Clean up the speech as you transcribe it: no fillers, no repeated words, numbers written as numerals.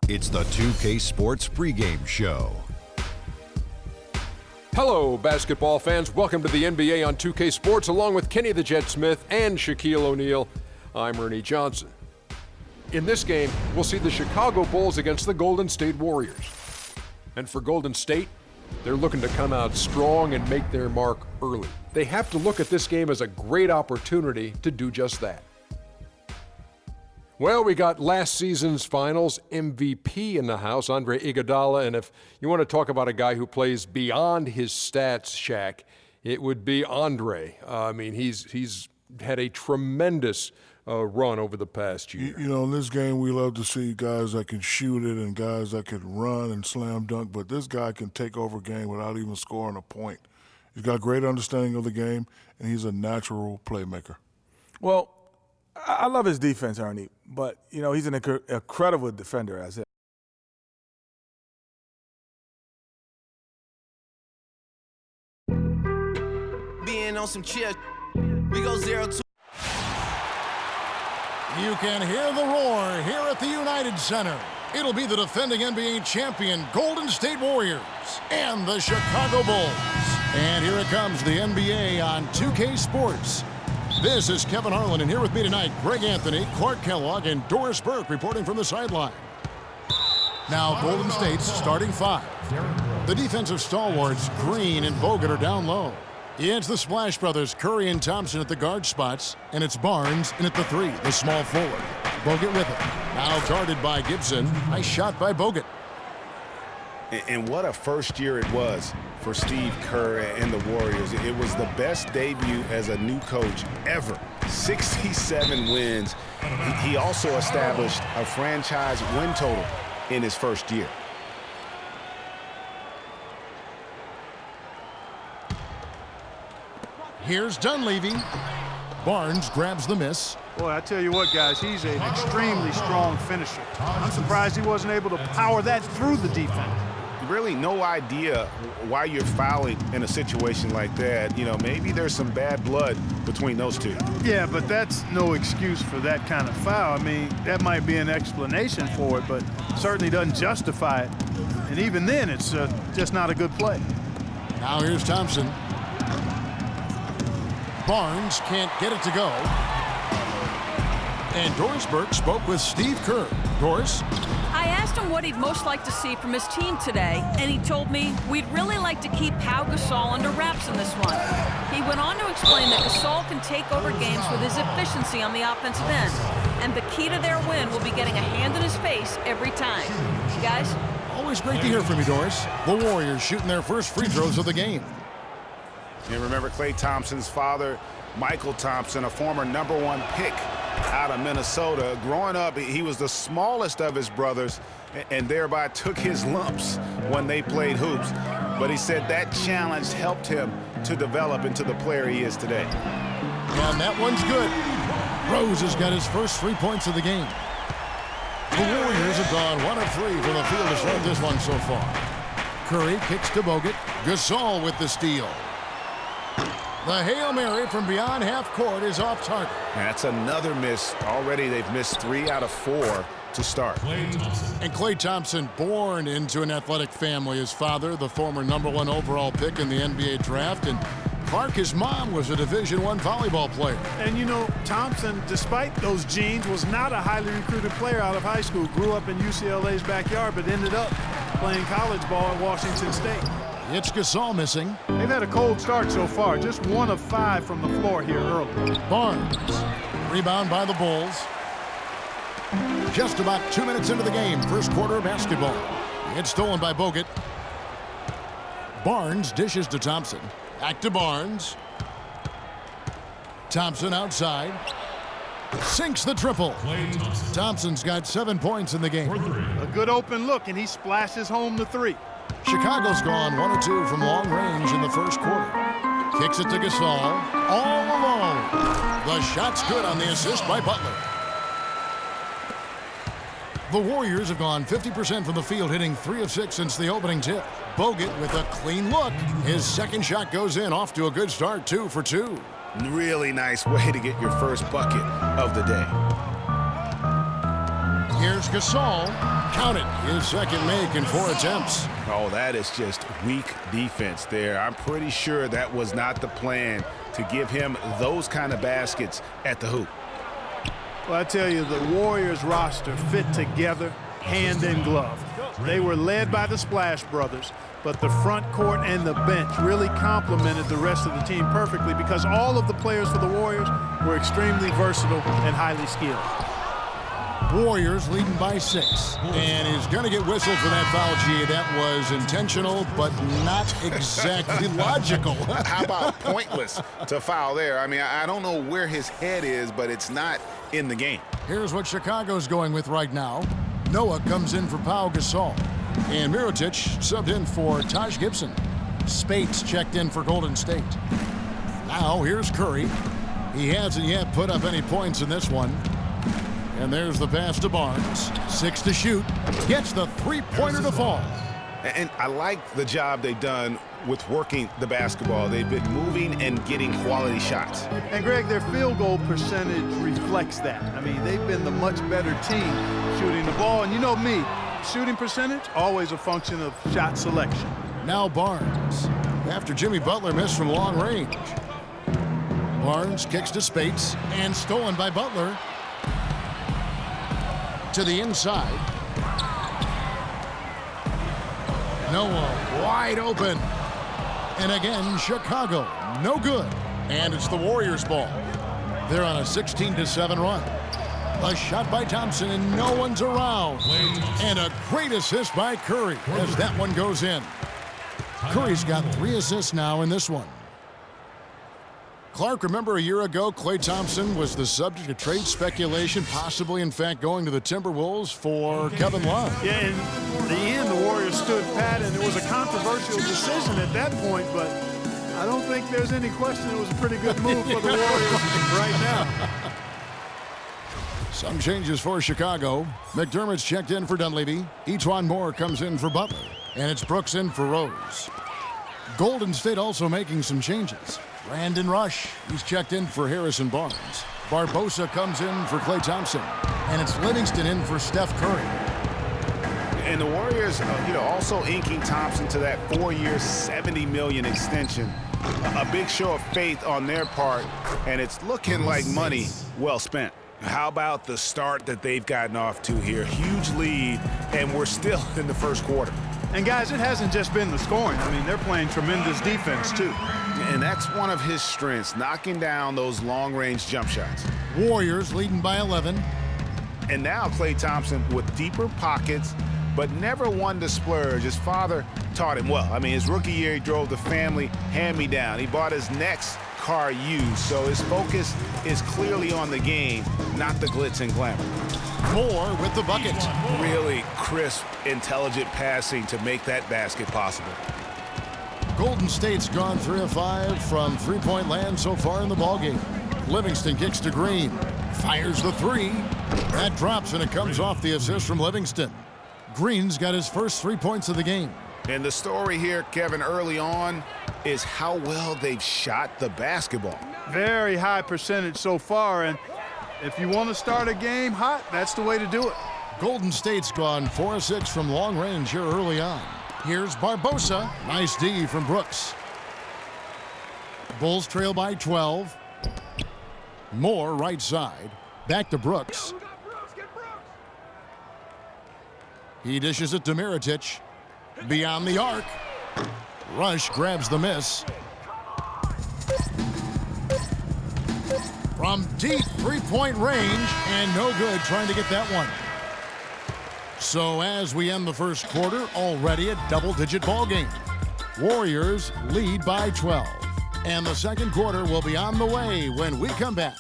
It's the 2K Sports pregame show. Hello, basketball fans. Welcome to the NBA on 2K Sports, along with Kenny the Jet Smith and Shaquille O'Neal. I'm Ernie Johnson. In this game, we'll see the Chicago Bulls against the Golden State Warriors. And for Golden State, they're looking to come out strong and make their mark early. They have to look at this game as a great opportunity to do just that. Well, we got last season's finals MVP in the house, Andre Iguodala, and if you want to talk about a guy who plays beyond his stats, Shaq, it would be Andre. He's had a tremendous run over the past year. You know, in this game, we love to see guys that can shoot it and guys that can run and slam dunk, but this guy can take over a game without even scoring a point. He's got great understanding of the game, and he's a natural playmaker. Well, I love his defense, Ernie, but, you know, he's an incredible defender as it. Being on some chill, we go 0-2. You can hear the roar here at the United Center. It'll be the defending NBA champion Golden State Warriors and the Chicago Bulls. And here it comes, the NBA on 2K Sports. This is Kevin Harlan, and here with me tonight, Greg Anthony, Clark Kellogg, and Doris Burke reporting from the sideline. Now, Golden State's starting five. The defensive stalwarts, Green and Bogut, are down low. It's the Splash Brothers, Curry and Thompson at the guard spots, and it's Barnes in at the three, the small forward. Bogut with it. Now guarded by Gibson. Nice shot by Bogut. And what a first year it was for Steve Kerr and the Warriors. It was the best debut as a new coach ever. 67 wins. He also established a franchise win total in his first year. Here's Dunleavy. Barnes grabs the miss. Boy, I tell you what, guys, he's an extremely strong finisher. I'm surprised he wasn't able to power that through the defense. Really no idea why you're fouling in a situation like that. You know, maybe there's some bad blood between those two. Yeah, but that's no excuse for that kind of foul. I mean, that might be an explanation for it, but certainly doesn't justify it. And even then, it's just not a good play. Now here's Thompson. Barnes can't get it to go. And Doris Burke spoke with Steve Kerr. Doris? I asked him what he'd most like to see from his team today, and he told me we'd really like to keep Pau Gasol under wraps in this one. He went on to explain that Gasol can take over games with his efficiency on the offensive end, and the key to their win will be getting a hand in his face every time. Guys? Always great to hear from you, Doris. The Warriors shooting their first free throws of the game. And remember Klay Thompson's father, Michael Thompson, a former #1 pick out of Minnesota. Growing up, he was the smallest of his brothers and thereby took his lumps when they played hoops. But he said that challenge helped him to develop into the player he is today. And that one's good. Rose has got his first 3 points of the game. The Warriors have gone 1 of 3 from the field to start this one so far. Curry kicks to Bogut. Gasol with the steal. The Hail Mary from beyond half court is off target. That's another miss. Already they've missed 3 out of 4 to start. And Klay Thompson, born into an athletic family. His father, the former #1 overall pick in the NBA draft, and Clark, his mom, was a Division I volleyball player. And, you know, Thompson, despite those genes, was not a highly recruited player out of high school. Grew up in UCLA's backyard, but ended up playing college ball at Washington State. It's Gasol missing. They've had a cold start so far. Just 1 of 5 from the floor here early. Barnes. Rebound by the Bulls. Just about 2 minutes into the game. First quarter of basketball. It's stolen by Bogut. Barnes dishes to Thompson. Back to Barnes. Thompson outside. Sinks the triple. Thompson's got 7 points in the game. A good open look, and he splashes home the 3. Chicago's gone 1 of 2 from long range in the first quarter. Kicks it to Gasol. All alone. The shot's good on the assist by Butler. The Warriors have gone 50% from the field, hitting 3 of 6 since the opening tip. Bogut with a clean look. His second shot goes in, off to a good start, 2 for 2. Really nice way to get your first bucket of the day. Here's Here's Gasol. Count it. His second make in 4 attempts. Oh, that is just weak defense there. I'm pretty sure that was not the plan to give him those kind of baskets at the hoop. Well, I tell you, the Warriors roster fit together hand in glove. They were led by the Splash Brothers, but the front court and the bench really complemented the rest of the team perfectly because all of the players for the Warriors were extremely versatile and highly skilled. Warriors leading by 6. And he's going to get whistled for that foul, G. That was intentional, but not exactly logical. How about pointless to foul there? I mean, I don't know where his head is, but it's not in the game. Here's what Chicago's going with right now. Noah comes in for Pau Gasol. And Mirotic subbed in for Taj Gibson. Spates checked in for Golden State. Now here's Curry. He hasn't yet put up any points in this one. And there's the pass to Barnes. 6 to shoot. Gets the three-pointer to fall. And I like the job they've done with working the basketball. They've been moving and getting quality shots. And, Greg, their field goal percentage reflects that. I mean, they've been the much better team shooting the ball. And you know me, shooting percentage, always a function of shot selection. Now Barnes, after Jimmy Butler missed from long range. Barnes kicks to Spates and stolen by Butler. To the inside. Noah wide open. And again, Chicago, no good. And it's the Warriors' ball. They're on a 16-7 run. A shot by Thompson, and no one's around. And a great assist by Curry as that one goes in. Curry's got 3 assists now in this one. Clark, remember a year ago, Klay Thompson was the subject of trade speculation, possibly, in fact, going to the Timberwolves for Kevin Love. Yeah, in the end, the Warriors stood pat, and it was a controversial decision at that point, but I don't think there's any question it was a pretty good move for the Warriors right now. Some changes for Chicago. McDermott's checked in for Dunleavy. E'Twaun Moore comes in for Butler. And it's Brooks in for Rose. Golden State also making some changes. Brandon Rush, he's checked in for Harrison Barnes. Barbosa comes in for Klay Thompson. And it's Livingston in for Steph Curry. And the Warriors, also inking Thompson to that 4-year, $70 million extension. A big show of faith on their part, and it's looking like money well spent. How about the start that they've gotten off to here? Huge lead, and we're still in the first quarter. And, guys, it hasn't just been the scoring. I mean, they're playing tremendous defense, too. And that's one of his strengths, knocking down those long-range jump shots. Warriors leading by 11. And now Klay Thompson with deeper pockets, but never one to splurge. His father taught him well. I mean, his rookie year, he drove the family hand-me-down. He bought his next car used, so his focus is clearly on the game, not the glitz and glamour. Moore with the bucket. Really crisp, intelligent passing to make that basket possible. Golden State's gone 3 of 5 from three-point land so far in the ballgame. Livingston kicks to Green. Fires the 3. That drops, and it comes off the assist from Livingston. Green's got his first 3 points of the game. And the story here, Kevin, early on is how well they've shot the basketball. Very high percentage so far, and if you want to start a game hot, that's the way to do it. Golden State's gone 4 of 6 from long range here early on. Here's Barbosa. Nice D from Brooks. Bulls trail by 12. Moore right side. Back to Brooks. He dishes it to Mirotic. Beyond the arc. Rush grabs the miss. From deep three-point range, and no good trying to get that one. So as we end the first quarter, already a double-digit ball game. Warriors lead by 12. And the second quarter will be on the way when we come back.